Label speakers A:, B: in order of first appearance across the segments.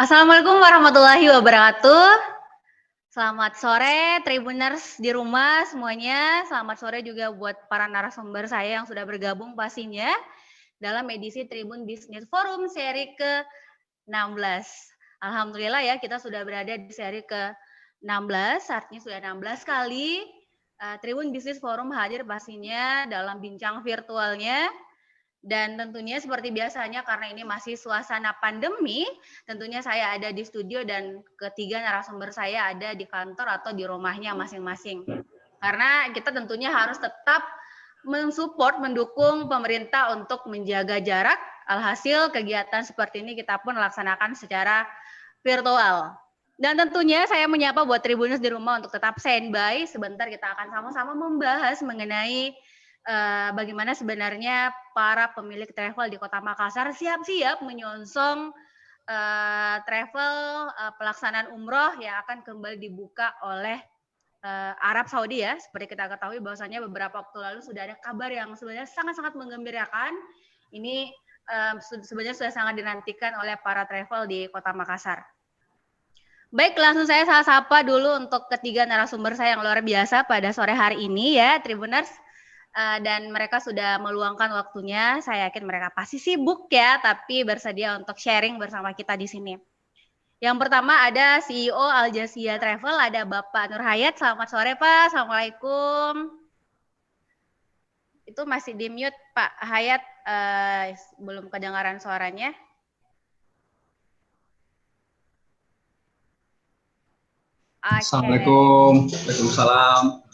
A: Assalamualaikum warahmatullahi wabarakatuh. Selamat sore Tribuners di rumah semuanya. Selamat sore juga buat para narasumber saya yang sudah bergabung pastinya dalam edisi Tribun Business Forum seri ke-16. Alhamdulillah ya, kita sudah berada di seri ke-16, artinya sudah 16 kali Tribun Business Forum hadir pastinya dalam bincang virtualnya. Dan tentunya seperti biasanya karena ini masih suasana pandemi, tentunya saya ada di studio dan ketiga narasumber saya ada di kantor atau di rumahnya masing-masing. Karena kita tentunya harus tetap mensupport, mendukung pemerintah untuk menjaga jarak. Alhasil kegiatan seperti ini kita pun laksanakan secara virtual. Dan tentunya saya menyapa buat Tribuners di rumah untuk tetap standby. Sebentar kita akan sama-sama membahas mengenai bagaimana sebenarnya para pemilik travel di Kota Makassar siap-siap menyongsong travel pelaksanaan umroh yang akan kembali dibuka oleh Arab Saudi ya. Seperti kita ketahui bahwasanya beberapa waktu lalu sudah ada kabar yang sebenarnya sangat-sangat menggembirakan. Ini sebenarnya sudah sangat dinantikan oleh para travel di Kota Makassar. Baik, langsung saya sapa dulu untuk ketiga narasumber saya yang luar biasa pada sore hari ini ya, Tribuners. Dan mereka sudah meluangkan waktunya. Saya yakin mereka pasti sibuk ya, tapi bersedia untuk sharing bersama kita di sini. Yang pertama ada CEO Al Jazeera Travel, ada Bapak Nur Hayat. Selamat sore Pak, Assalamualaikum. Itu masih di mute Pak Hayat, belum kedengaran suaranya.
B: Assalamualaikum, Waalaikumsalam.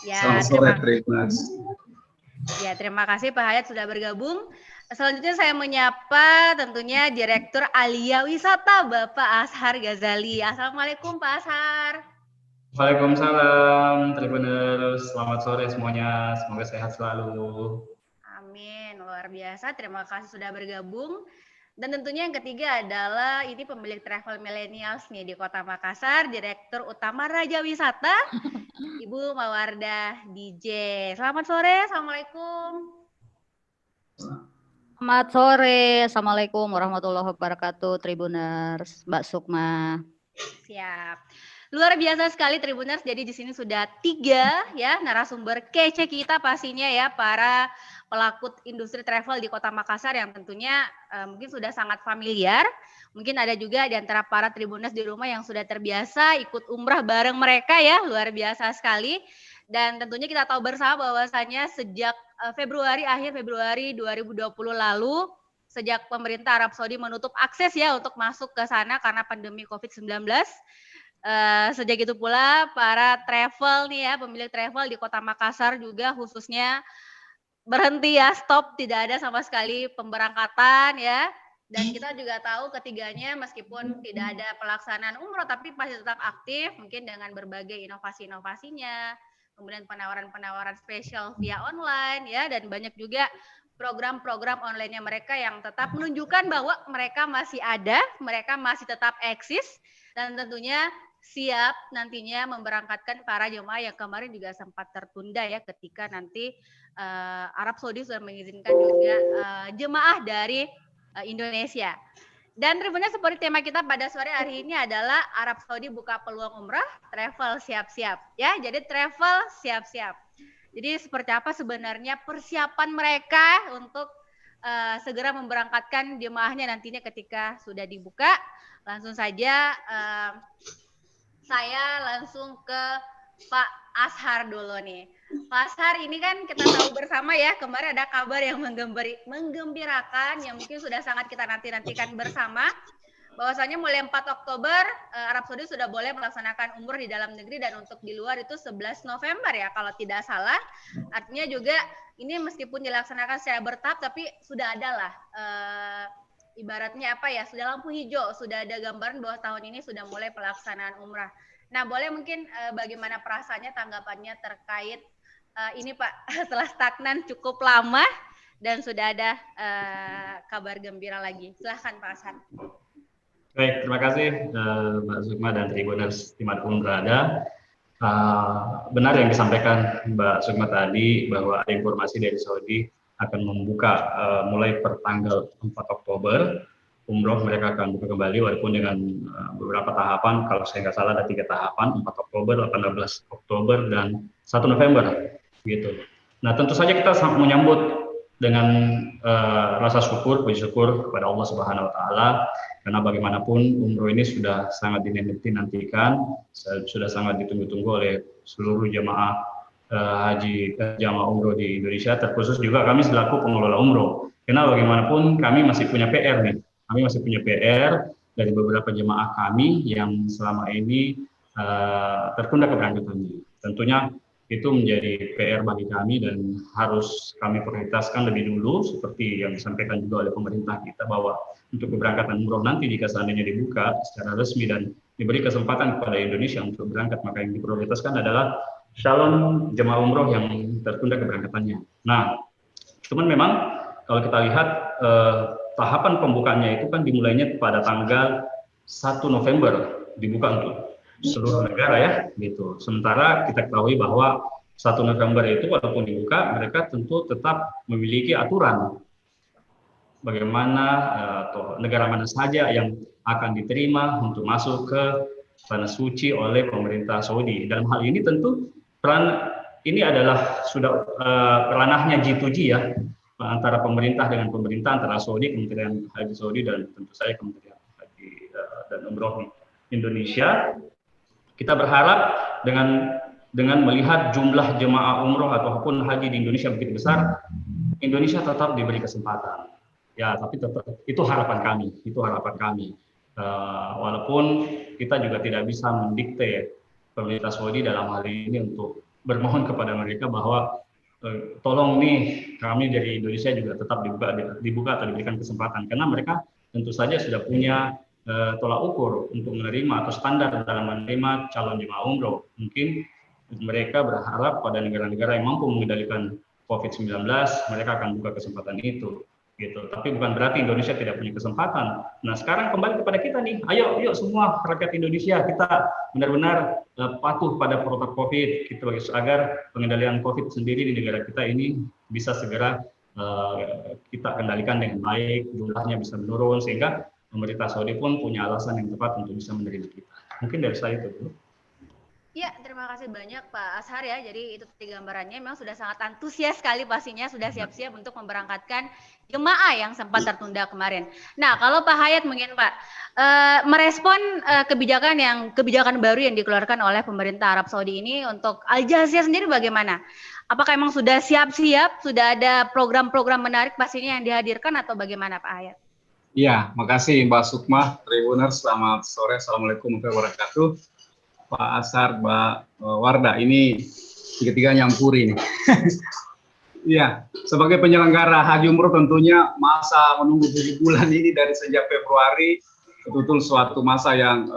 A: Ya,
B: selamat sore Tribuners.
A: Ya, terima kasih Pak Hayat sudah bergabung. Selanjutnya saya menyapa tentunya Direktur Alia Wisata Bapak Ashar Ghazali. Assalamualaikum Pak Ashar.
C: Waalaikumsalam Tribuners, selamat sore semuanya, semoga sehat selalu.
A: Amin, luar biasa, terima kasih sudah bergabung. Dan tentunya yang ketiga adalah ini pemilik travel millennials nih di Kota Makassar, Direktur Utama Raja Wisata, Ibu Mawardah DJ. Selamat sore, Assalamualaikum.
D: Selamat sore, Assalamualaikum warahmatullahi wabarakatuh, Tribuners, Mbak Sukma.
A: Siap. Luar biasa sekali Tribuners, jadi di sini sudah 3 ya narasumber kece kita pastinya ya, para pelaku industri travel di Kota Makassar yang tentunya mungkin sudah sangat familiar. Mungkin ada juga di antara para Tribuners di rumah yang sudah terbiasa ikut umrah bareng mereka ya, luar biasa sekali. Dan tentunya kita tahu bersama bahwasanya sejak akhir Februari 2020 lalu, sejak pemerintah Arab Saudi menutup akses ya untuk masuk ke sana karena pandemi COVID-19. Sejak itu pula para travel nih ya, pemilik travel di Kota Makassar juga khususnya berhenti ya, stop, tidak ada sama sekali pemberangkatan ya. Dan kita juga tahu ketiganya meskipun tidak ada pelaksanaan umroh tapi pasti tetap aktif mungkin dengan berbagai inovasi-inovasinya, kemudian penawaran-penawaran spesial via online ya, dan banyak juga program-program online-nya mereka yang tetap menunjukkan bahwa mereka masih ada, mereka masih tetap eksis dan tentunya siap nantinya memberangkatkan para jemaah yang kemarin juga sempat tertunda ya ketika nanti Arab Saudi sudah mengizinkan juga jemaah dari Indonesia. Dan tentunya seperti tema kita pada sore hari ini adalah Arab Saudi buka peluang umrah, travel siap-siap ya. Jadi travel siap-siap. Jadi seperti apa sebenarnya persiapan mereka untuk segera memberangkatkan jemaahnya nantinya ketika sudah dibuka. Langsung saja saya langsung ke Pak Ashar dulu nih. Pak Ashar, ini kan kita tahu bersama ya, kemarin ada kabar yang menggembirakan yang mungkin sudah sangat kita nanti-nantikan bersama, bahwasanya mulai 4 Oktober Arab Saudi sudah boleh melaksanakan umroh di dalam negeri dan untuk di luar itu 11 November ya kalau tidak salah. Artinya juga ini meskipun dilaksanakan secara bertahap tapi sudah ada lah ibaratnya apa ya, sudah lampu hijau, sudah ada gambaran bahwa tahun ini sudah mulai pelaksanaan umrah. Nah, boleh mungkin bagaimana perasaannya, tanggapannya terkait ini Pak, setelah stagnan cukup lama dan sudah ada kabar gembira lagi. Silahkan Pak Hasan.
C: Baik, terima kasih Mbak Sukma dan Tribuners dimanapun berada. Benar yang disampaikan Mbak Sukma tadi bahwa ada informasi dari Saudi akan membuka mulai per tanggal 4 Oktober umroh mereka akan buka kembali walaupun dengan beberapa tahapan. Kalau saya nggak salah ada 3 tahapan, 4 Oktober, 18 Oktober, dan 1 November gitu. Nah, tentu saja kita sangat menyambut dengan rasa syukur, puji syukur kepada Allah Subhanahu Wa Taala, karena bagaimanapun umroh ini sudah sangat dinantikan, sudah sangat ditunggu-tunggu oleh seluruh jamaah haji, jamaah umroh di Indonesia, terkhusus juga kami selaku pengelola umroh. Karena bagaimanapun kami masih punya PR nih, kami masih punya PR dari beberapa jemaah kami yang selama ini tertunda keberangkatannya. Tentunya itu menjadi PR bagi kami dan harus kami prioritaskan lebih dulu, seperti yang disampaikan juga oleh pemerintah kita, bahwa untuk keberangkatan umroh nanti jika seandainya dibuka secara resmi dan diberi kesempatan kepada Indonesia untuk berangkat, maka yang diprioritaskan adalah calon jemaah umroh yang tertunda keberangkatannya. Nah, cuman memang kalau kita lihat tahapan pembukaannya itu kan dimulainya pada tanggal 1 November dibuka untuk seluruh negara ya, gitu. Sementara kita ketahui bahwa 1 November itu walaupun dibuka, mereka tentu tetap memiliki aturan bagaimana atau negara mana saja yang akan diterima untuk masuk ke tanah suci oleh pemerintah Saudi. Dalam hal ini tentu peran ini adalah sudah ranahnya G2G ya, antara pemerintah dengan pemerintah, antara Saudi, Kementerian Haji Saudi, dan tentu saja Kementerian Haji dan Umroh di Indonesia. Kita berharap dengan melihat jumlah jemaah umroh ataupun haji di Indonesia begitu besar, Indonesia tetap diberi kesempatan. Ya, tapi tetap itu harapan kami. Walaupun kita juga tidak bisa mendikte pemerintah Saudi dalam hal ini untuk bermohon kepada mereka bahwa tolong nih kami dari Indonesia juga tetap dibuka atau diberikan kesempatan, karena mereka tentu saja sudah punya tolak ukur untuk menerima atau standar dalam menerima calon jemaah umroh. Mungkin mereka berharap pada negara-negara yang mampu mengendalikan COVID-19 mereka akan buka kesempatan itu, gitu. Tapi bukan berarti Indonesia tidak punya kesempatan. Nah, sekarang kembali kepada kita nih, yuk semua rakyat Indonesia kita benar-benar patuh pada protokol COVID, gitu, agar pengendalian COVID sendiri di negara kita ini bisa segera kita kendalikan dengan baik, jumlahnya bisa menurun sehingga pemerintah Saudi pun punya alasan yang tepat untuk bisa menerima kita. Mungkin dari saya itu dulu.
A: Ya, terima kasih banyak Pak Ashar ya. Jadi itu tadi gambarannya, memang sudah sangat antusias sekali pastinya, sudah siap-siap untuk memberangkatkan jemaah yang sempat tertunda kemarin. Nah, kalau Pak Hayat mungkin Pak, merespon kebijakan baru yang dikeluarkan oleh pemerintah Arab Saudi ini untuk Al Jazeera sendiri bagaimana? Apakah memang sudah siap-siap, sudah ada program-program menarik pastinya yang dihadirkan atau bagaimana Pak Hayat?
B: Iya, makasih Mbak Sukma, Tribuners, selamat sore, Assalamualaikum warahmatullahi wabarakatuh. Pak Ashar, Mbak Wardah, ini tiga-tiga nyampuri nih. Iya, sebagai penyelenggara haji umroh tentunya masa menunggu 7 bulan ini dari sejak Februari betul-betul suatu masa yang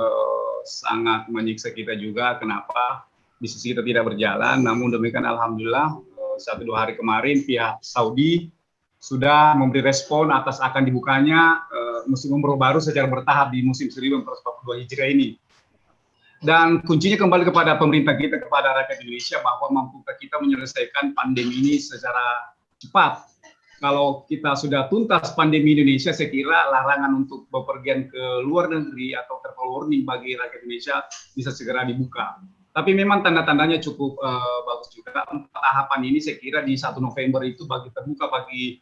B: sangat menyiksa kita juga. Kenapa? Bisnis kita tidak berjalan, namun demikian alhamdulillah 1-2 hari kemarin pihak Saudi sudah memberi respon atas akan dibukanya musim umroh baru secara bertahap di musim 1442 Hijriah ini. Dan kuncinya kembali kepada pemerintah kita, kepada rakyat Indonesia, bahwa mampukah kita menyelesaikan pandemi ini secara cepat. Kalau kita sudah tuntas pandemi Indonesia, saya kira larangan untuk bepergian ke luar negeri atau travel warning bagi rakyat Indonesia bisa segera dibuka. Tapi memang tanda-tandanya cukup bagus juga. Tahapan ini saya kira di 1 November itu terbuka bagi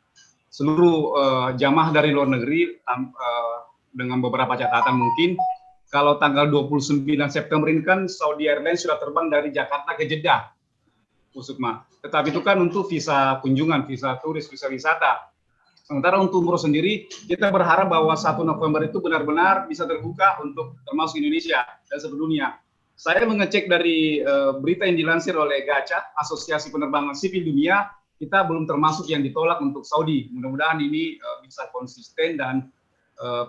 B: seluruh jamaah dari luar negeri dengan beberapa catatan mungkin. Kalau tanggal 29 September ini kan Saudi Airlines sudah terbang dari Jakarta ke Jeddah, Bu Sukma. Tetapi itu kan untuk visa kunjungan, visa turis, visa wisata. Sementara untuk umroh sendiri, kita berharap bahwa 1 November itu benar-benar bisa terbuka untuk termasuk Indonesia dan seluruh dunia. Saya mengecek dari berita yang dilansir oleh GACA, Asosiasi Penerbangan Sipil Dunia, kita belum termasuk yang ditolak untuk Saudi. Mudah-mudahan ini bisa konsisten dan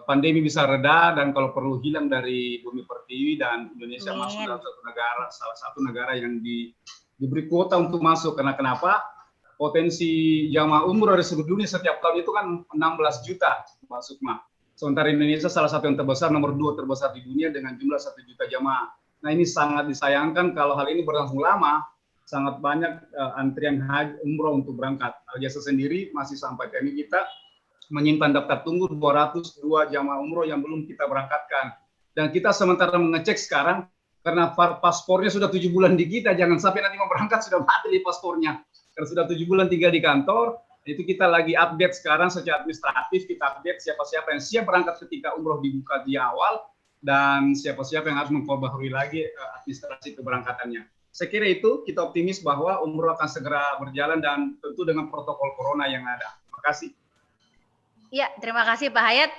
B: pandemi bisa reda, dan kalau perlu hilang dari bumi pertiwi, dan Indonesia masuk dalam salah satu negara yang diberi kuota untuk masuk. Karena kenapa? Potensi jamaah umroh dari seluruh dunia setiap tahun itu kan 16 juta, Pak Sukma. Sementara Indonesia salah satu yang terbesar, nomor 2 terbesar di dunia dengan jumlah 1 juta jamaah. Nah, ini sangat disayangkan kalau hal ini berlangsung lama, sangat banyak antrian haji umroh untuk berangkat. Al Jazeera sendiri masih sampai kami kita menyimpan daftar tunggu 202 jamaah umroh yang belum kita berangkatkan. Dan kita sementara mengecek sekarang, karena paspornya sudah 7 bulan di kita, jangan sampai nanti mau berangkat sudah mati di paspornya. Karena sudah 7 bulan tinggal di kantor, itu kita lagi update sekarang secara administratif, kita update siapa-siapa yang siap berangkat ketika umroh dibuka di awal, dan siapa-siapa yang harus memperbaharui lagi administrasi keberangkatannya. Saya kira itu, kita optimis bahwa umroh akan segera berjalan dan tentu dengan protokol corona yang ada. Terima kasih.
A: Ya, terima kasih Pak Hayat.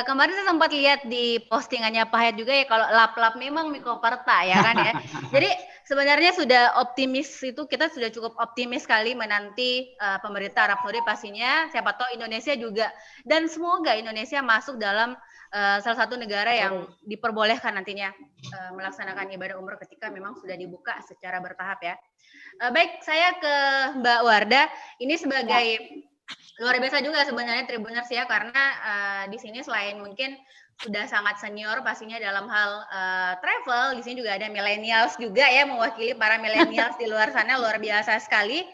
A: Kemarin saya sempat lihat di postingannya Pak Hayat juga ya, kalau lap-lap memang Mikoperta ya kan ya. Jadi sebenarnya sudah optimis itu, kita sudah cukup optimis sekali menanti pemerintah Arab Saudi pastinya, siapa tahu Indonesia juga, dan semoga Indonesia masuk dalam salah satu negara yang diperbolehkan nantinya melaksanakan ibadah umroh ketika memang sudah dibuka secara bertahap ya. Baik, saya ke Mbak Wardah. Ini sebagai luar biasa juga sebenarnya Tribuners ya, karena di sini selain mungkin sudah sangat senior pastinya dalam hal travel, di sini juga ada millennials juga ya, mewakili para millennials di luar sana, luar biasa sekali.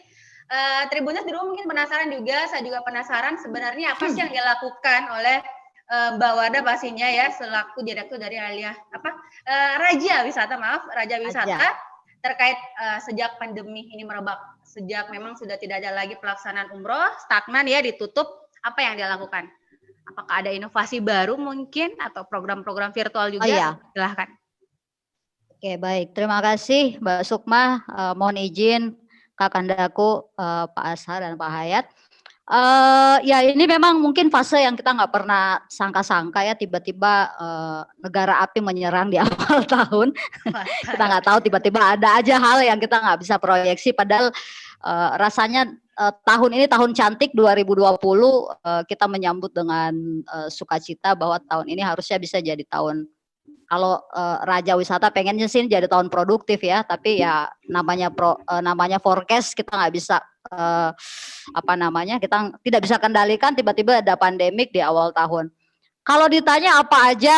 A: Tribuners di rumah mungkin penasaran juga, saya juga penasaran sebenarnya apa sih yang dilakukan oleh Mbak Wardah pastinya ya, selaku direktur dari Raja Wisata terkait sejak pandemi ini merebak, sejak memang sudah tidak ada lagi pelaksanaan umroh, stagnan ya, ditutup, apa yang dilakukan? Apakah ada inovasi baru mungkin atau program-program virtual juga?
D: Iya.
A: Silahkan.
D: Oke, baik. Terima kasih Mbak Sukma. Mohon izin Kakandaku, Pak Ashar dan Pak Hayat. Ya ini memang mungkin fase yang kita nggak pernah sangka-sangka ya, tiba-tiba negara api menyerang di awal tahun. Kita nggak tahu, tiba-tiba ada aja hal yang kita nggak bisa proyeksi, padahal rasanya tahun ini tahun cantik 2020, kita menyambut dengan sukacita bahwa tahun ini harusnya bisa jadi tahun, kalau Raja Wisata pengennya sih jadi tahun produktif ya, tapi ya namanya forecast kita nggak bisa kita tidak bisa kendalikan, tiba-tiba ada pandemik di awal tahun. Kalau ditanya apa aja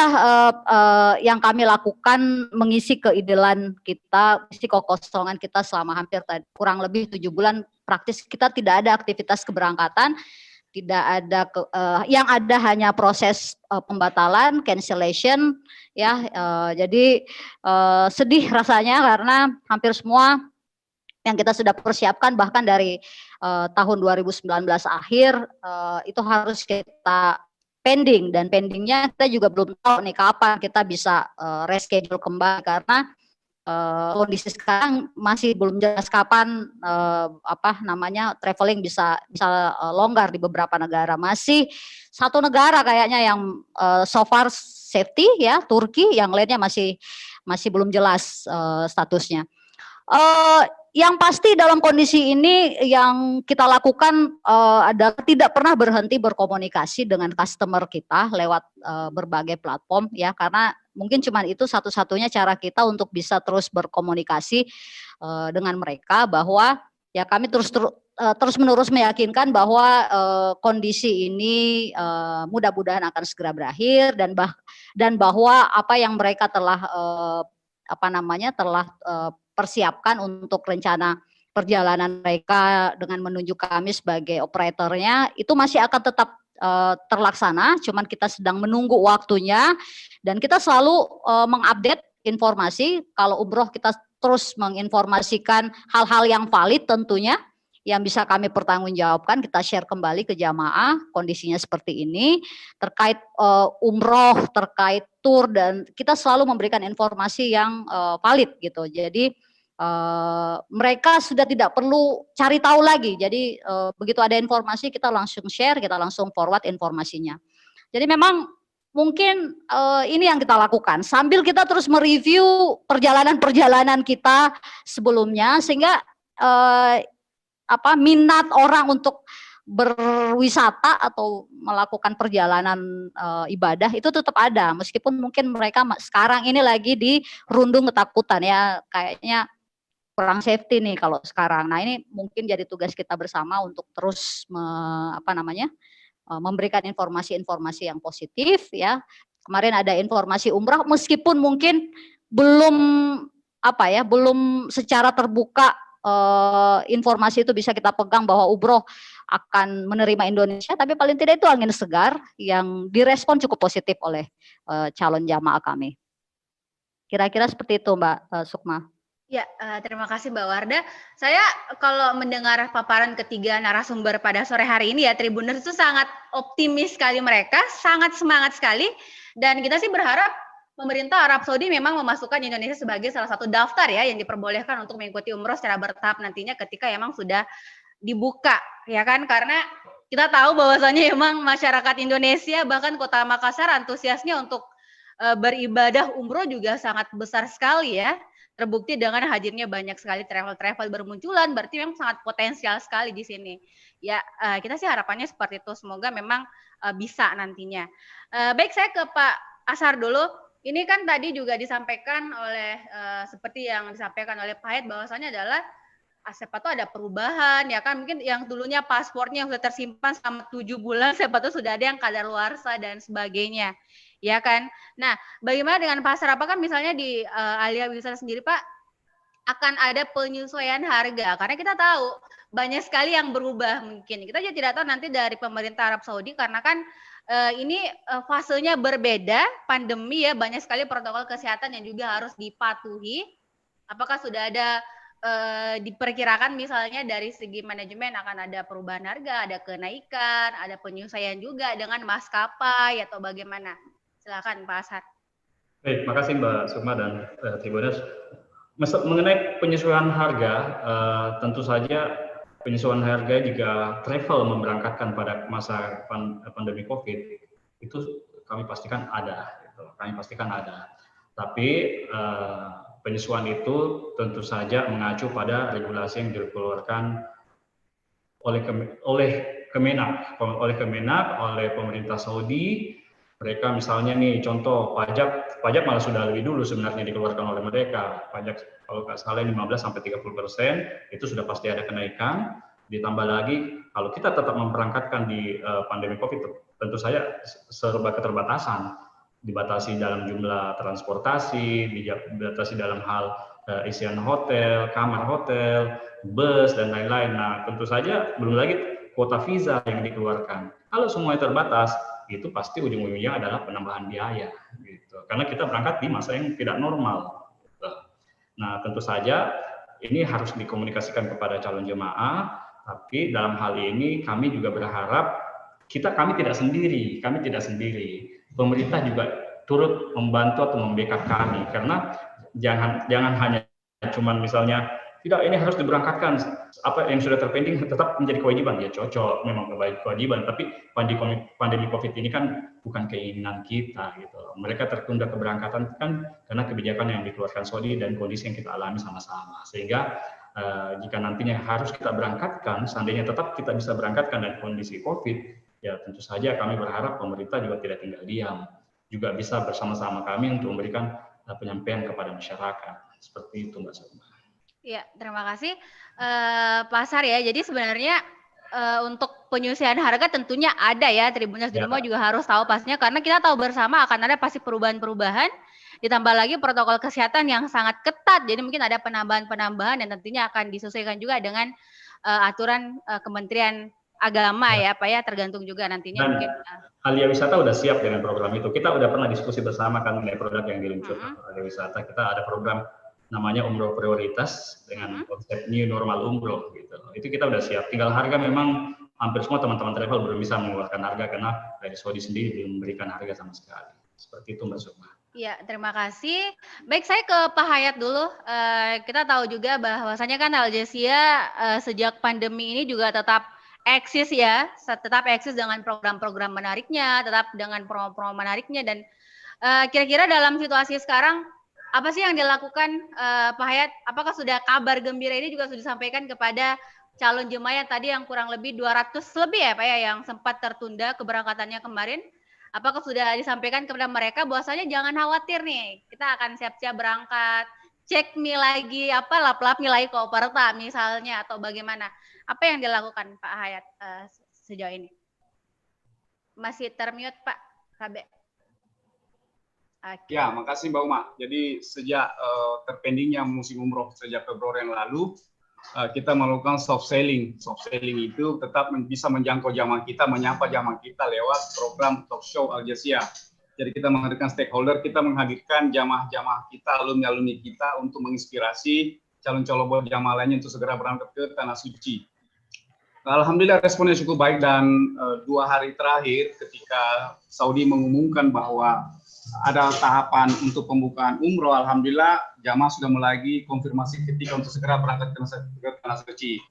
D: yang kami lakukan mengisi keidelan kita, isi kekosongan kita selama hampir kurang lebih 7 bulan, praktis kita tidak ada aktivitas keberangkatan, tidak ada yang ada hanya proses pembatalan, cancellation ya. Jadi sedih rasanya karena hampir semua yang kita sudah persiapkan bahkan dari tahun 2019 akhir itu harus kita pending, dan pendingnya kita juga belum tahu nih kapan kita bisa reschedule kembali, karena kondisi sekarang masih belum jelas kapan traveling bisa longgar di beberapa negara. Masih satu negara kayaknya yang so far safety ya, Turki, yang lainnya masih belum jelas statusnya. Yang pasti dalam kondisi ini yang kita lakukan adalah tidak pernah berhenti berkomunikasi dengan customer kita lewat berbagai platform ya, karena mungkin cuma itu satu-satunya cara kita untuk bisa terus berkomunikasi dengan mereka, bahwa ya kami terus-menerus meyakinkan bahwa kondisi ini mudah-mudahan akan segera berakhir, dan bahwa apa yang mereka telah persiapkan untuk rencana perjalanan mereka dengan menunjuk kami sebagai operatornya itu masih akan tetap terlaksana, cuman kita sedang menunggu waktunya, dan kita selalu mengupdate informasi. Kalau umroh kita terus menginformasikan hal-hal yang valid tentunya, yang bisa kami pertanggungjawabkan, kita share kembali ke jamaah kondisinya seperti ini, terkait umroh, terkait tour, dan kita selalu memberikan informasi yang valid gitu. Jadi mereka sudah tidak perlu cari tahu lagi, jadi begitu ada informasi kita langsung share, kita langsung forward informasinya. Jadi memang mungkin ini yang kita lakukan sambil kita terus mereview perjalanan-perjalanan kita sebelumnya, sehingga minat orang untuk berwisata atau melakukan perjalanan ibadah itu tetap ada, meskipun mungkin mereka sekarang ini lagi dirundung ketakutan ya, kayaknya kurang safety nih kalau sekarang. Nah ini mungkin jadi tugas kita bersama untuk terus memberikan informasi-informasi yang positif ya. Kemarin ada informasi umrah, meskipun mungkin belum secara terbuka informasi itu bisa kita pegang bahwa umroh akan menerima Indonesia, tapi paling tidak itu angin segar yang direspon cukup positif oleh calon jamaah kami. Kira-kira seperti itu Mbak Sukma.
A: Ya, terima kasih Mbak Warda. Saya kalau mendengar paparan ketiga narasumber pada sore hari ini ya, Tribuners itu sangat optimis sekali mereka, sangat semangat sekali. Dan kita sih berharap pemerintah Arab Saudi memang memasukkan Indonesia sebagai salah satu daftar ya yang diperbolehkan untuk mengikuti umroh secara bertahap nantinya ketika memang sudah dibuka, ya kan? Karena kita tahu bahwasannya memang masyarakat Indonesia bahkan Kota Makassar antusiasnya untuk beribadah umroh juga sangat besar sekali ya. Terbukti dengan hadirnya banyak sekali travel-travel bermunculan, berarti memang sangat potensial sekali di sini. Ya, kita sih harapannya seperti itu. Semoga memang bisa nantinya. Baik, saya ke Pak Ashar dulu. Ini kan tadi juga disampaikan oleh seperti yang disampaikan oleh Pak Hayat bahwasannya adalah siapa tuh ada perubahan ya kan, mungkin yang dulunya paspornya yang sudah tersimpan selama 7 bulan siapa tuh sudah ada yang kadaluarsa dan sebagainya ya kan. Nah, bagaimana dengan pasar? Apakah misalnya di Alia Wisata sendiri Pak akan ada penyesuaian harga? Karena kita tahu banyak sekali yang berubah mungkin. Kita juga tidak tahu nanti dari pemerintah Arab Saudi karena kan ini fasenya berbeda, pandemi ya, banyak sekali protokol kesehatan yang juga harus dipatuhi. Apakah sudah ada diperkirakan misalnya dari segi manajemen akan ada perubahan harga, ada kenaikan, ada penyesuaian juga dengan maskapai atau bagaimana? Silakan Pak Ashar.
C: Baik, makasih Mbak Sukma dan Tribuners. Mengenai penyesuaian harga, tentu saja penyesuaian harga jika travel memberangkatkan pada masa pandemi COVID itu kami pastikan ada. Gitu. Kami pastikan ada. Tapi penyesuaian itu tentu saja mengacu pada regulasi yang dikeluarkan oleh Kemenak, oleh pemerintah Saudi. Mereka misalnya nih contoh pajak malah sudah lebih dulu sebenarnya dikeluarkan oleh mereka. Pajak kalau nggak salah 15-30% itu sudah pasti ada kenaikan. Ditambah lagi kalau kita tetap memberangkatkan di pandemi COVID, tentu saja serba keterbatasan. Dibatasi dalam jumlah transportasi, dibatasi dalam hal isian hotel, kamar hotel, bus dan lain-lain. Nah, tentu saja belum lagi kuota visa yang dikeluarkan. Kalau semuanya terbatas, itu pasti ujung-ujungnya adalah penambahan biaya gitu. Karena kita berangkat di masa yang tidak normal gitu. Nah, tentu saja ini harus dikomunikasikan kepada calon jemaah, tapi dalam hal ini kami juga berharap kami tidak sendiri. Pemerintah juga turut membantu atau membackup kami karena jangan hanya cuman misalnya tidak ini harus diberangkatkan apa yang sudah terpending tetap menjadi kewajiban ya cocok memang kewajiban tapi pandemi COVID ini kan bukan keinginan kita gitu. Mereka tertunda keberangkatan kan karena kebijakan yang dikeluarkan Saudi dan kondisi yang kita alami sama-sama sehingga jika nantinya harus kita berangkatkan seandainya tetap kita bisa berangkatkan dan kondisi COVID ya tentu saja kami berharap pemerintah juga tidak tinggal diam, juga bisa bersama-sama kami untuk memberikan penyampaian kepada masyarakat. Seperti itu Mbak Sukma.
A: Ya, terima kasih Pak Ashar ya. Jadi sebenarnya untuk penyelesaian harga tentunya ada ya, Tribuners di rumah juga harus tahu pastinya karena kita tahu bersama akan ada pasti perubahan-perubahan, ditambah lagi protokol kesehatan yang sangat ketat. Jadi mungkin ada penambahan-penambahan dan tentunya akan disesuaikan juga dengan aturan Kementerian Agama ya Pak ya, tergantung juga nantinya
C: dan
A: mungkin.
C: Alia Wisata udah siap dengan program itu. Kita udah pernah diskusi bersama kan mengenai produk yang diluncurkan Alia Wisata. Kita ada program namanya umroh prioritas dengan konsep new normal umroh gitu. Itu kita udah siap. Tinggal harga memang hampir semua teman-teman travel belum bisa mengeluarkan harga karena dari Saudi sendiri belum memberikan harga sama sekali. Seperti itu Mbak Sukma.
A: Iya, terima kasih. Baik, saya ke Pak Hayat dulu. Kita tahu juga bahwasanya kan Al Jazeera sejak pandemi ini juga tetap eksis ya, tetap eksis dengan program-program menariknya, tetap dengan promo-promo menariknya dan kira-kira dalam situasi sekarang apa sih yang dilakukan Pak Hayat? Apakah sudah kabar gembira ini juga sudah disampaikan kepada calon jemaah yang tadi yang kurang lebih 200 lebih ya Pak ya yang sempat tertunda keberangkatannya kemarin? Apakah sudah disampaikan kepada mereka bahwasanya jangan khawatir nih, kita akan siap-siap berangkat, cek nih lagi apa lap-lap nilai koperta misalnya atau bagaimana? Apa yang dilakukan Pak Hayat sejauh ini? Masih termute Pak Kabe.
B: Ya, makasih Mbak Uma. Jadi sejak terpendingnya musim umroh sejak Februari yang lalu, kita melakukan soft selling. Soft selling itu tetap bisa menjangkau jamaah kita, menyapa jamaah kita lewat program talk show Al Jazeera. Jadi kita menghadirkan stakeholder, kita menghadirkan jamaah-jamaah kita, alumni-alumni kita untuk menginspirasi calon-calon jamaah lainnya untuk segera berangkat ke Tanah Suci. Alhamdulillah responnya cukup baik, dan 2 hari terakhir ketika Saudi mengumumkan bahwa ada tahapan untuk pembukaan umroh, alhamdulillah jamaah sudah mulai konfirmasi ketika untuk segera berangkat ke Tanah Suci.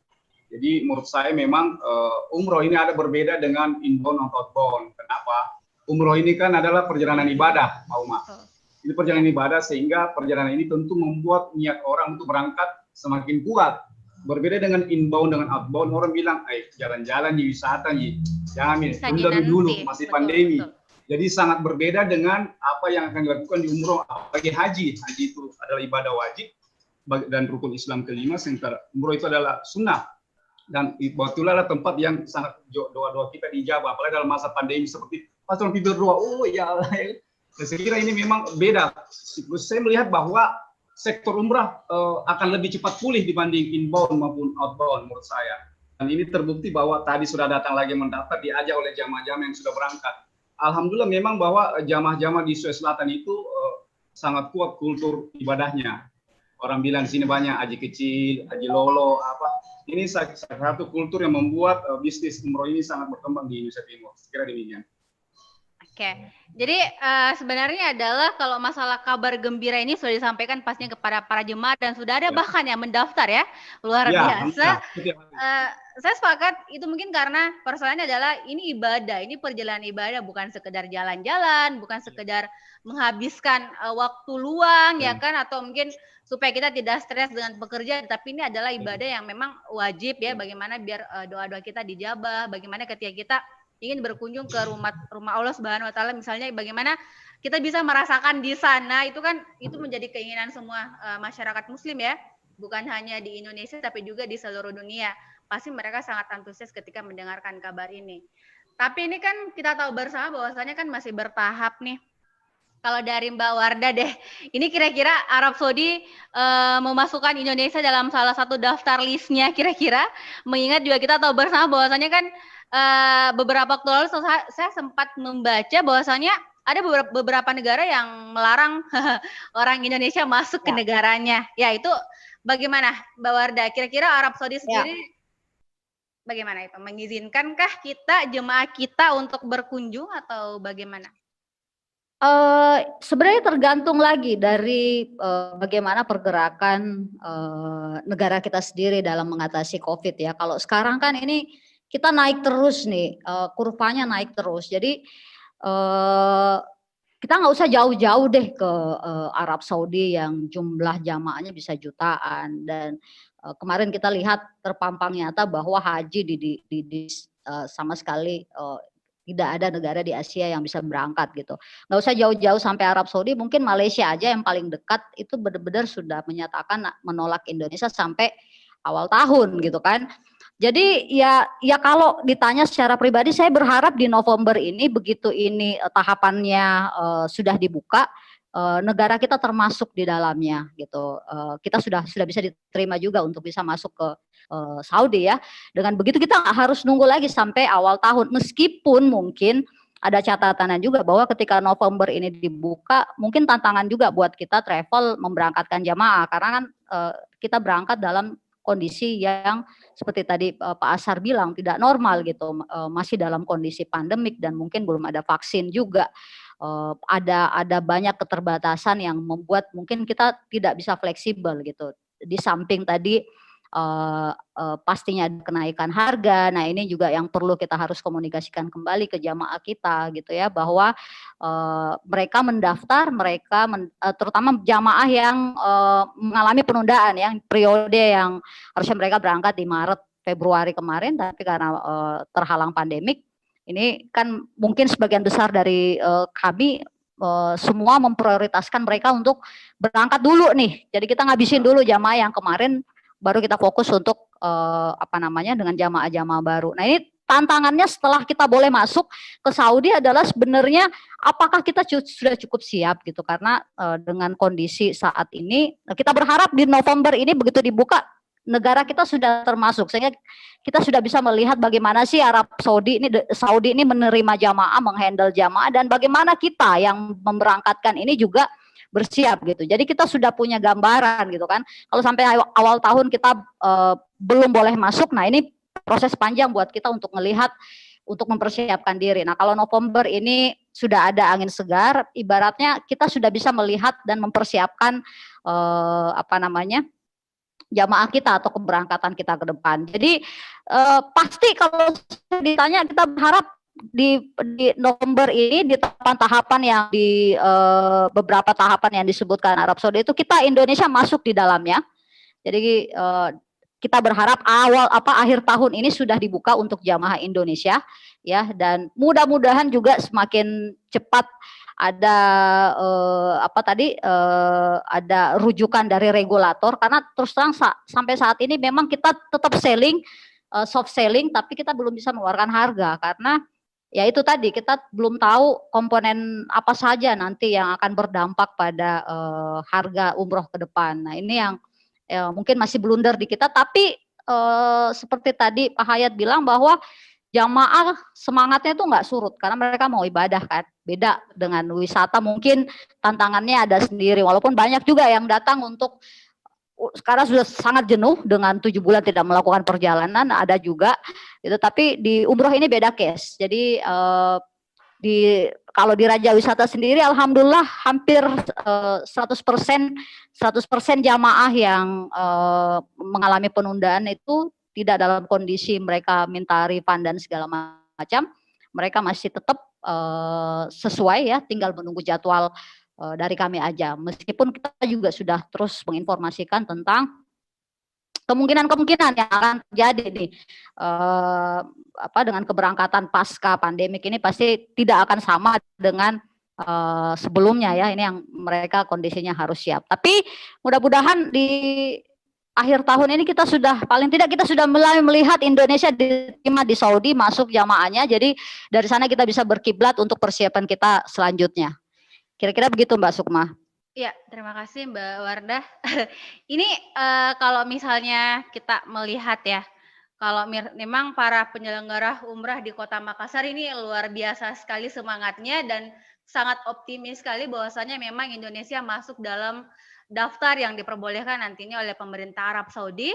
B: Jadi menurut saya memang umroh ini ada berbeda dengan inbound atau outbound. Kenapa? Umroh ini kan adalah perjalanan ibadah, Pak Uma. Ini perjalanan ibadah, sehingga perjalanan ini tentu membuat niat orang untuk berangkat semakin kuat. Berbeda dengan inbound dengan outbound, orang bilang, jalan-jalan di wisata nih, jangan tunda dulu, masih pandemi. Betul. Jadi sangat berbeda dengan apa yang akan dilakukan di umroh, apalagi haji. Haji itu adalah ibadah wajib dan rukun Islam kelima, sementara umroh itu adalah sunnah. Dan itulah tempat yang sangat doa-doa kita dijabah, apalagi dalam masa pandemi seperti pas orang tidur doa, oh ya Allah. Saya kira ini memang beda. Saya melihat bahwa sektor umrah akan lebih cepat pulih dibanding inbound maupun outbound menurut saya. Dan ini terbukti bahwa tadi sudah datang lagi mendaftar, diajak oleh jamaah-jamaah yang sudah berangkat. Alhamdulillah memang bahwa jamaah-jamaah di Sulawesi Selatan itu sangat kuat kultur ibadahnya. Orang bilang di sini banyak haji kecil, haji lolo, apa. Ini satu kultur yang membuat bisnis umroh ini sangat berkembang di Indonesia Timur. Sekira demikian.
A: Oke, jadi sebenarnya adalah kalau masalah kabar gembira ini sudah disampaikan pastinya kepada para jemaat, dan sudah ada bahkan yang mendaftar ya, luar biasa. Saya sepakat itu mungkin karena persoalannya adalah ini ibadah, ini perjalanan ibadah, bukan sekedar jalan-jalan, bukan sekedar menghabiskan waktu luang ya kan, atau mungkin supaya kita tidak stres dengan pekerjaan, tapi ini adalah ibadah yang memang wajib ya, bagaimana biar doa-doa kita dijabah, bagaimana ketika kita ingin berkunjung ke rumah Allah Subhanahu wa taala, misalnya bagaimana kita bisa merasakan di sana, itu kan itu menjadi keinginan semua masyarakat muslim ya, bukan hanya di Indonesia tapi juga di seluruh dunia. Pasti mereka sangat antusias ketika mendengarkan kabar ini. Tapi ini kan kita tahu bersama bahwasanya kan masih bertahap nih. Kalau dari Mbak Wardah deh, ini kira-kira Arab Saudi memasukkan Indonesia dalam salah satu daftar listnya kira-kira, mengingat juga kita tahu bersama bahwasanya kan beberapa waktu lalu saya sempat membaca bahwasanya ada beberapa negara yang melarang orang Indonesia masuk ke negaranya. Ya itu bagaimana Mbak Wardah? Kira-kira Arab Saudi sendiri bagaimana itu? Mengizinkankah kita jemaah kita untuk berkunjung atau bagaimana?
D: Sebenarnya tergantung lagi dari bagaimana pergerakan negara kita sendiri dalam mengatasi COVID ya. Kalau sekarang kan ini kita naik terus nih, kurvanya naik terus. Jadi kita nggak usah jauh-jauh deh ke Arab Saudi yang jumlah jamaahnya bisa jutaan, dan kemarin kita lihat terpampang nyata bahwa haji sama sekali tidak ada negara di Asia yang bisa berangkat gitu. Nggak usah jauh-jauh sampai Arab Saudi, mungkin Malaysia aja yang paling dekat itu benar-benar sudah menyatakan menolak Indonesia sampai awal tahun gitu kan. Jadi ya kalau ditanya secara pribadi, saya berharap di November ini begitu ini tahapannya sudah dibuka, negara kita termasuk di dalamnya gitu. Kita sudah bisa diterima juga untuk bisa masuk ke Saudi ya. Dengan begitu kita harus nunggu lagi sampai awal tahun, meskipun mungkin ada catatan juga bahwa ketika November ini dibuka, mungkin tantangan juga buat kita travel memberangkatkan jamaah, karena kan kita berangkat dalam kondisi yang seperti tadi Pak Ashar bilang tidak normal gitu, masih dalam kondisi pandemik dan mungkin belum ada vaksin juga, ada banyak keterbatasan yang membuat mungkin kita tidak bisa fleksibel gitu. Di samping tadi pastinya ada kenaikan harga. Nah ini juga yang perlu kita harus komunikasikan kembali ke jamaah kita gitu ya, bahwa mereka mendaftar, terutama jamaah yang mengalami penundaan, yang periode yang harusnya mereka berangkat di Maret Februari kemarin, tapi karena terhalang pandemik, ini kan mungkin sebagian besar dari kami semua memprioritaskan mereka untuk berangkat dulu nih. Jadi kita ngabisin dulu jamaah yang kemarin, baru kita fokus untuk dengan jamaah-jamaah baru. Nah ini tantangannya setelah kita boleh masuk ke Saudi adalah sebenarnya apakah kita sudah cukup siap gitu, karena dengan kondisi saat ini kita berharap di November ini begitu dibuka negara kita sudah termasuk, sehingga kita sudah bisa melihat bagaimana sih Saudi ini menerima jamaah, menghandle jamaah, dan bagaimana kita yang memberangkatkan ini juga bersiap gitu. Jadi kita sudah punya gambaran gitu kan. Kalau sampai awal tahun kita belum boleh masuk, nah ini proses panjang buat kita untuk melihat, untuk mempersiapkan diri. Nah, kalau November ini sudah ada angin segar, ibaratnya kita sudah bisa melihat dan mempersiapkan jamaah kita atau keberangkatan kita ke depan. Jadi pasti kalau ditanya, kita berharap di November ini, di tahapan-tahapan yang di beberapa tahapan yang disebutkan Arab Saudi itu, kita Indonesia masuk di dalamnya. Jadi kita berharap akhir tahun ini sudah dibuka untuk jamaah Indonesia ya, dan mudah-mudahan juga semakin cepat ada ada rujukan dari regulator, karena terus terang sampai saat ini memang kita tetap soft selling, tapi kita belum bisa mengeluarkan harga karena ya itu tadi, kita belum tahu komponen apa saja nanti yang akan berdampak pada harga umroh ke depan. Nah, ini yang mungkin masih blunder di kita, tapi seperti tadi Pak Hayat bilang bahwa jamaah semangatnya itu nggak surut karena mereka mau ibadah kan. Beda dengan wisata, mungkin tantangannya ada sendiri, walaupun banyak juga yang datang untuk sekarang sudah sangat jenuh dengan 7 bulan tidak melakukan perjalanan, ada juga itu. Tapi di umroh ini beda case. Jadi kalau di Raja Wisata sendiri, alhamdulillah hampir 100% jamaah yang mengalami penundaan itu tidak dalam kondisi mereka minta refund dan segala macam. Mereka masih tetap sesuai ya, tinggal menunggu jadwal dari kami aja. Meskipun kita juga sudah terus menginformasikan tentang kemungkinan yang akan terjadi nih dengan keberangkatan pasca pandemik ini, pasti tidak akan sama dengan sebelumnya ya. Ini yang mereka kondisinya harus siap. Tapi mudah-mudahan di akhir tahun ini kita sudah, paling tidak kita sudah mulai melihat Indonesia diterima di Saudi, masuk jamaahnya. Jadi dari sana kita bisa berkiblat untuk persiapan kita selanjutnya. Kira-kira begitu Mbak Sukma.
A: Ya, terima kasih Mbak Wardah. Ini kalau misalnya kita melihat ya, kalau memang para penyelenggara umrah di Kota Makassar ini luar biasa sekali semangatnya dan sangat optimis sekali bahwasanya memang Indonesia masuk dalam daftar yang diperbolehkan nantinya oleh pemerintah Arab Saudi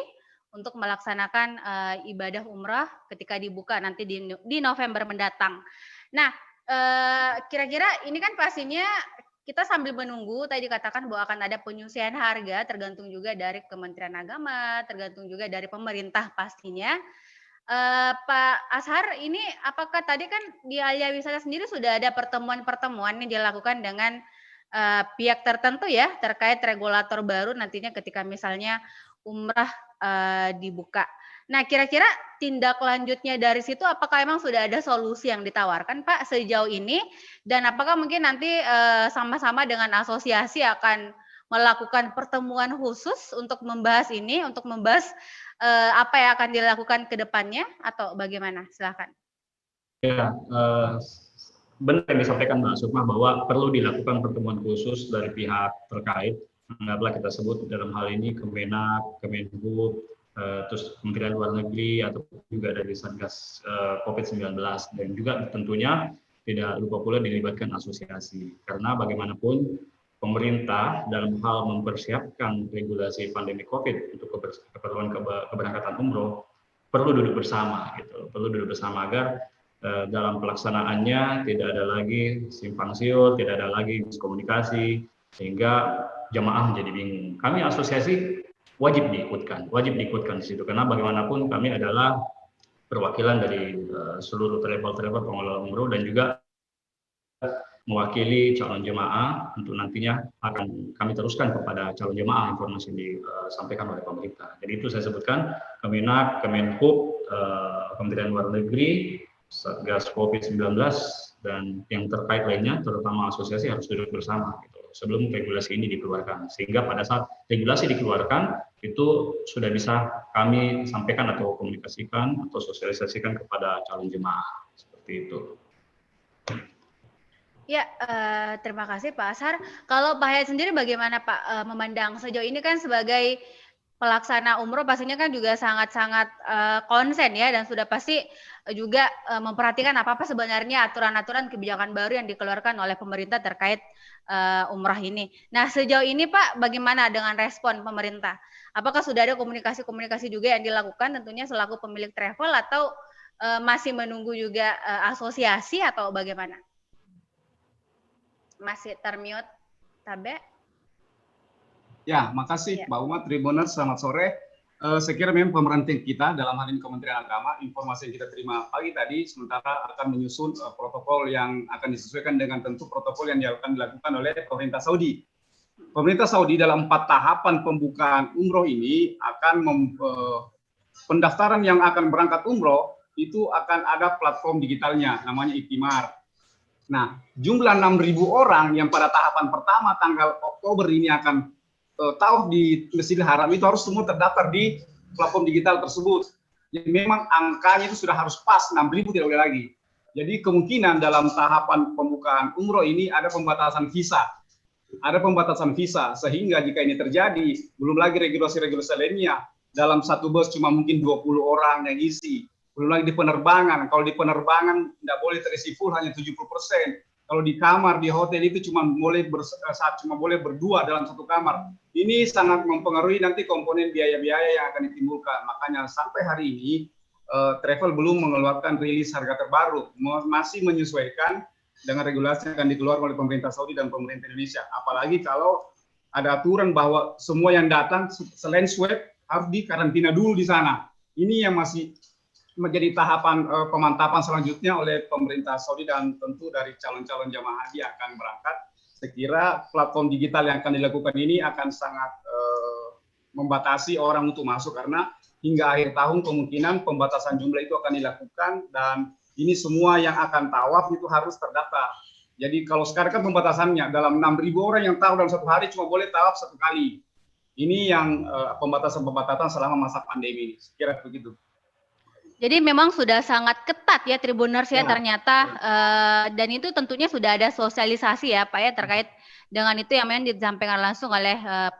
A: untuk melaksanakan ibadah umrah ketika dibuka nanti di November mendatang. Nah, kira-kira ini kan pastinya kita sambil menunggu, tadi dikatakan bahwa akan ada penyesuaian harga, tergantung juga dari Kementerian Agama, tergantung juga dari pemerintah pastinya. Pak Ashar, ini apakah tadi kan di Alia Wisata sendiri sudah ada pertemuan-pertemuan yang dilakukan dengan pihak tertentu ya, terkait regulator baru nantinya ketika misalnya umrah dibuka. Nah, kira-kira tindak lanjutnya dari situ, apakah memang sudah ada solusi yang ditawarkan Pak sejauh ini, dan apakah mungkin nanti sama-sama dengan asosiasi akan melakukan pertemuan khusus untuk membahas ini, untuk membahas apa yang akan dilakukan ke depannya, atau bagaimana? Silakan.
C: Ya, benar yang disampaikan Mbak Sukma bahwa perlu dilakukan pertemuan khusus dari pihak terkait. Anggaplah kita sebut dalam hal ini Kemenak, Kemenhub, terus Kementerian Luar Negeri, atau juga dari Satgas COVID-19, dan juga tentunya tidak lupa pula dilibatkan asosiasi, karena bagaimanapun pemerintah dalam hal mempersiapkan regulasi pandemi COVID untuk keperluan keberangkatan umroh perlu duduk bersama, gitu, perlu duduk bersama agar dalam pelaksanaannya tidak ada lagi simpang siur, tidak ada lagi miskomunikasi sehingga jamaah menjadi bingung. Kami asosiasi wajib diikutkan di situ, karena bagaimanapun kami adalah perwakilan dari seluruh travel pengelola umroh dan juga mewakili calon jemaah untuk nantinya akan kami teruskan kepada calon jemaah informasi yang disampaikan oleh pemerintah. Jadi itu saya sebutkan Kemenak, Kemenhub, Kementerian Luar Negeri, Satgas COVID-19, dan yang terkait lainnya, terutama asosiasi harus duduk bersama gitu, sebelum regulasi ini dikeluarkan. Sehingga pada saat regulasi dikeluarkan, itu sudah bisa kami sampaikan atau komunikasikan atau sosialisasikan kepada calon jemaah. Seperti itu.
A: Ya, terima kasih Pak Ashar. Kalau Pak Hayat sendiri bagaimana Pak memandang sejauh ini kan sebagai pelaksana umroh pastinya kan juga sangat-sangat konsen ya, dan sudah pasti juga memperhatikan apa-apa sebenarnya aturan-aturan kebijakan baru yang dikeluarkan oleh pemerintah terkait umrah ini. Nah, sejauh ini Pak, bagaimana dengan respon pemerintah? Apakah sudah ada komunikasi-komunikasi juga yang dilakukan tentunya selaku pemilik travel, atau masih menunggu juga asosiasi, atau bagaimana? Masih termute, Tabe?
B: Ya, makasih Mbak Uma, Tribuners, selamat sore. Saya kira memang pemerintah kita, dalam hal ini Kementerian Agama, informasi yang kita terima pagi tadi, sementara akan menyusun protokol yang akan disesuaikan dengan tentu protokol yang akan dilakukan oleh pemerintah Saudi. Pemerintah Saudi dalam 4 tahapan pembukaan umroh ini akan pendaftaran yang akan berangkat umroh itu akan ada platform digitalnya, namanya Iktimar. Nah, jumlah 6.000 orang yang pada tahapan pertama tanggal Oktober ini akan tawaf di Masjidil Haram itu harus semua terdaftar di platform digital tersebut. Jadi memang angkanya itu sudah harus pas, 6.000 tidak boleh lagi. Jadi kemungkinan dalam tahapan pembukaan umroh ini ada pembatasan visa. Ada pembatasan visa, sehingga jika ini terjadi, belum lagi regulasi-regulasi lainnya, dalam satu bus cuma mungkin 20 orang yang isi. Belum lagi di penerbangan, kalau di penerbangan tidak boleh terisi full, hanya 70%. Kalau di kamar, di hotel itu cuma boleh berdua dalam satu kamar. Ini sangat mempengaruhi nanti komponen biaya-biaya yang akan ditimbulkan. Makanya sampai hari ini, travel belum mengeluarkan rilis harga terbaru. Masih menyesuaikan dengan regulasi yang akan dikeluarkan oleh pemerintah Saudi dan pemerintah Indonesia. Apalagi kalau ada aturan bahwa semua yang datang selain swab harus dikarantina dulu di sana. Ini yang masih menjadi tahapan pemantapan selanjutnya oleh pemerintah Saudi dan tentu dari calon-calon jamaah haji akan berangkat. Saya kira platform digital yang akan dilakukan ini akan sangat membatasi orang untuk masuk, karena hingga akhir tahun kemungkinan pembatasan jumlah itu akan dilakukan, dan ini semua yang akan tawaf itu harus terdaftar. Jadi kalau sekarang kan pembatasannya dalam 6.000 orang yang tawaf dalam satu hari cuma boleh tawaf 1 kali. Ini yang pembatasan-pembatasan selama masa pandemi ini. Kira begitu.
A: Jadi memang sudah sangat ketat ya Tribuners ya, ternyata, dan itu tentunya sudah ada sosialisasi ya Pak ya terkait dengan itu yang memang disampaikan langsung oleh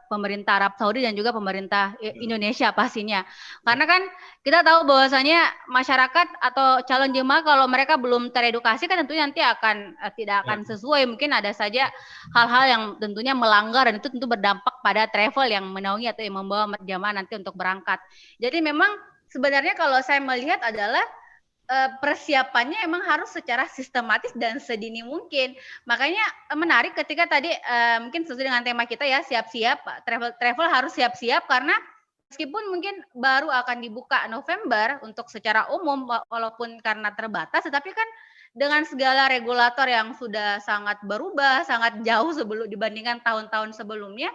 A: pemerintah Arab Saudi dan juga pemerintah Indonesia pastinya. Karena kan kita tahu bahwasanya masyarakat atau calon jemaah kalau mereka belum teredukasi kan tentunya nanti akan tidak akan sesuai, mungkin ada saja hal-hal yang tentunya melanggar, dan itu tentu berdampak pada travel yang menaungi atau yang membawa jemaah nanti untuk berangkat. Jadi memang sebenarnya kalau saya melihat adalah persiapannya emang harus secara sistematis dan sedini mungkin. Makanya menarik ketika tadi mungkin sesuai dengan tema kita ya, siap-siap, travel harus siap-siap, karena meskipun mungkin baru akan dibuka November untuk secara umum walaupun karena terbatas, tetapi kan dengan segala regulator yang sudah sangat berubah, sangat jauh dibandingkan tahun-tahun sebelumnya,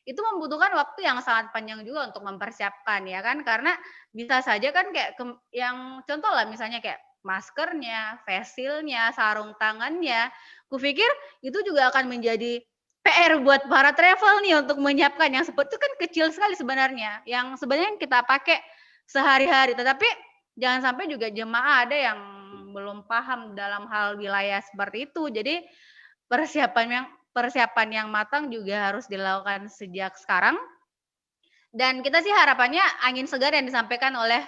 A: itu membutuhkan waktu yang sangat panjang juga untuk mempersiapkan ya kan, karena bisa saja kan kayak yang contoh lah misalnya kayak maskernya, face shield-nya, sarung tangannya, kupikir itu juga akan menjadi PR buat para travel nih untuk menyiapkan yang seperti itu kan kecil sekali sebenarnya, yang sebenarnya kita pakai sehari-hari, tetapi jangan sampai juga jemaah ada yang belum paham dalam hal wilayah seperti itu, jadi persiapan yang matang juga harus dilakukan sejak sekarang. Dan kita sih harapannya angin segar yang disampaikan oleh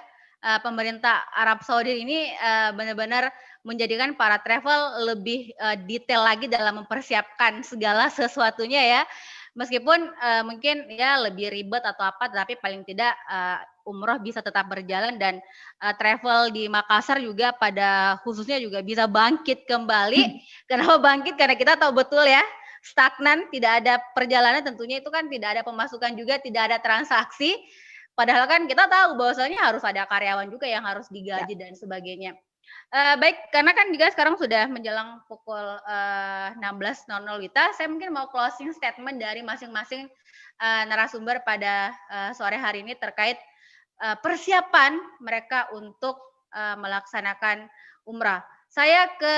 A: pemerintah Arab Saudi ini benar-benar menjadikan para travel lebih detail lagi dalam mempersiapkan segala sesuatunya ya. Meskipun mungkin ya lebih ribet atau apa, tapi paling tidak umroh bisa tetap berjalan, dan travel di Makassar juga pada khususnya juga bisa bangkit kembali. Kenapa bangkit? Karena kita tahu betul ya, stagnan, tidak ada perjalanan, tentunya itu kan tidak ada pemasukan juga, tidak ada transaksi. Padahal kan kita tahu bahwasanya harus ada karyawan juga yang harus digaji dan sebagainya. Baik, karena kan juga sekarang sudah menjelang pukul 16.00 Wita, saya mungkin mau closing statement dari masing-masing narasumber pada sore hari ini terkait persiapan mereka untuk melaksanakan umrah. Saya ke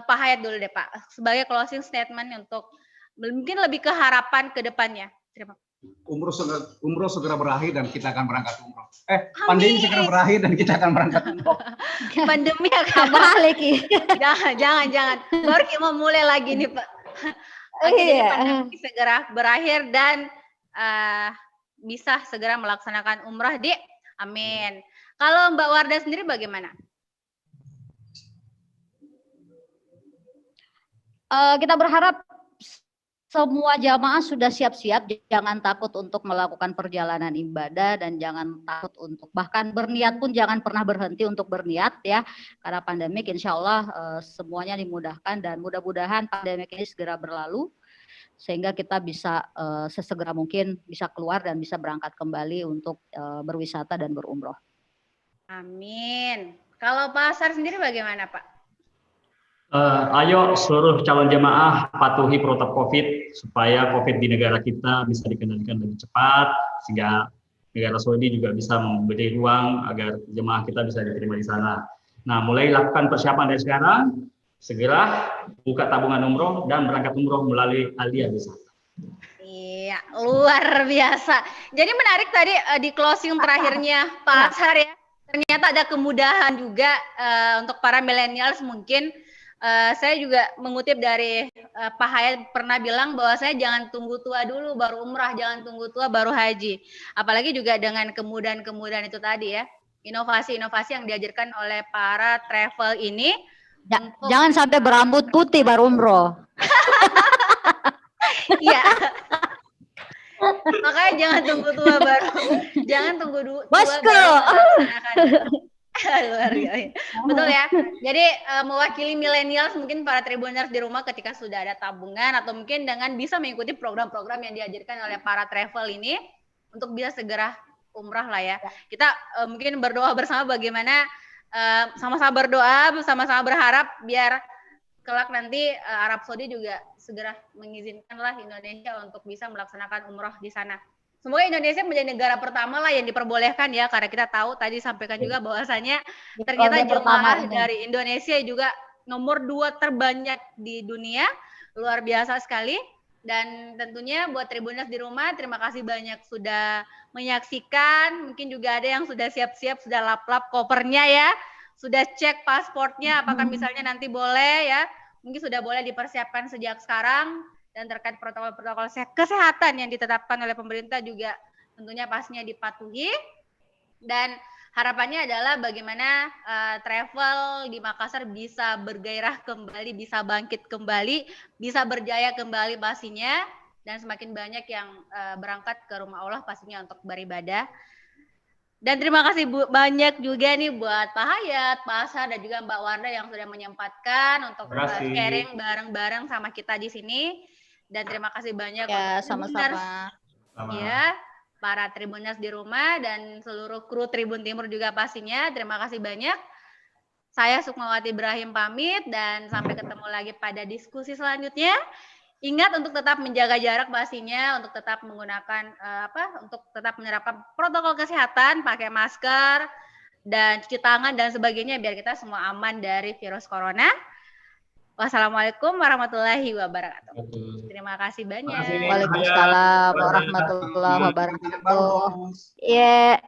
A: Pak Hayat dulu deh Pak, sebagai closing statement untuk mungkin lebih ke harapan ke depannya. Terima kasih.
B: Umroh segera berakhir dan kita akan berangkat umroh. Pandemi segera berakhir dan kita akan berangkat umroh.
A: Pandemi akan balik. Jangan. Baru kita mau mulai lagi nih Pak. Jadi pandemi segera berakhir dan bisa segera melaksanakan umrah di amin. Kalau Mbak Wardah sendiri bagaimana?
D: Kita berharap semua jamaah sudah siap-siap, jangan takut untuk melakukan perjalanan ibadah dan jangan takut untuk bahkan berniat pun jangan pernah berhenti untuk berniat ya, karena pandemik insya Allah semuanya dimudahkan dan mudah-mudahan pandemik ini segera berlalu sehingga kita bisa sesegera mungkin bisa keluar dan bisa berangkat kembali untuk berwisata dan berumroh.
A: Amin. Kalau Pak Asar sendiri bagaimana Pak?
C: Ayo seluruh calon jemaah patuhi protokol COVID supaya COVID di negara kita bisa dikendalikan lebih cepat sehingga negara Saudi juga bisa memberi ruang agar jemaah kita bisa diterima di sana. Nah, mulai lakukan persiapan dari sekarang, segera buka tabungan umroh dan berangkat umroh melalui Aliyah Wisata.
A: Iya, luar biasa. Jadi menarik tadi di closing terakhirnya Pak Asar ya. Ternyata ada kemudahan juga untuk para millennials mungkin. Saya juga mengutip dari Pak Hayat pernah bilang bahwa saya jangan tunggu tua dulu baru umrah, jangan tunggu tua baru haji. Apalagi juga dengan kemudahan-kemudahan itu tadi ya, inovasi-inovasi yang diajarkan oleh para travel ini.
D: Jangan sampai berambut putih baru umroh.
A: Iya. Makanya jangan tunggu tua baru, jangan tunggu tua baru melaksanakan. Luar biasa. Betul ya. Jadi mewakili milenial mungkin para tribuners di rumah ketika sudah ada tabungan atau mungkin dengan bisa mengikuti program-program yang diajarkan oleh para travel ini untuk bisa segera umrah lah ya. Kita mungkin berdoa bersama bagaimana sama-sama berdoa, sama-sama berharap biar kelak nanti Arab Saudi juga segera mengizinkanlah Indonesia untuk bisa melaksanakan umrah di sana. Semoga Indonesia menjadi negara pertama lah yang diperbolehkan ya, karena kita tahu tadi sampaikan juga bahwasanya ternyata jemaah dari Indonesia juga nomor 2 terbanyak di dunia, luar biasa sekali. Dan tentunya buat Tribuners di rumah, terima kasih banyak sudah menyaksikan, mungkin juga ada yang sudah siap-siap, sudah lap-lap kopernya ya, sudah cek pasportnya, apakah misalnya nanti boleh ya, mungkin sudah boleh dipersiapkan sejak sekarang. Dan terkait protokol-protokol kesehatan yang ditetapkan oleh pemerintah juga tentunya pastinya dipatuhi. Dan harapannya adalah bagaimana travel di Makassar bisa bergairah kembali, bisa bangkit kembali, bisa berjaya kembali pastinya. Dan semakin banyak yang berangkat ke rumah Allah pastinya untuk beribadah. Dan terima kasih banyak juga nih buat Pak Hayat, Pak Asar, dan juga Mbak Wardah yang sudah menyempatkan untuk sharing bareng-bareng sama kita di sini. Dan terima kasih banyak
D: ya, sama-sama
A: ya, para Tribuners di rumah dan seluruh kru Tribun Timur juga pastinya. Terima kasih banyak. Saya Sukmawati Ibrahim pamit dan sampai ketemu lagi pada diskusi selanjutnya. Ingat untuk tetap menjaga jarak pastinya, untuk tetap menggunakan untuk tetap menerapkan protokol kesehatan, pakai masker dan cuci tangan dan sebagainya biar kita semua aman dari virus corona. Wassalamualaikum warahmatullahi wabarakatuh. Terima kasih banyak.
D: Waalaikumsalam warahmatullahi wabarakatuh. Yeah.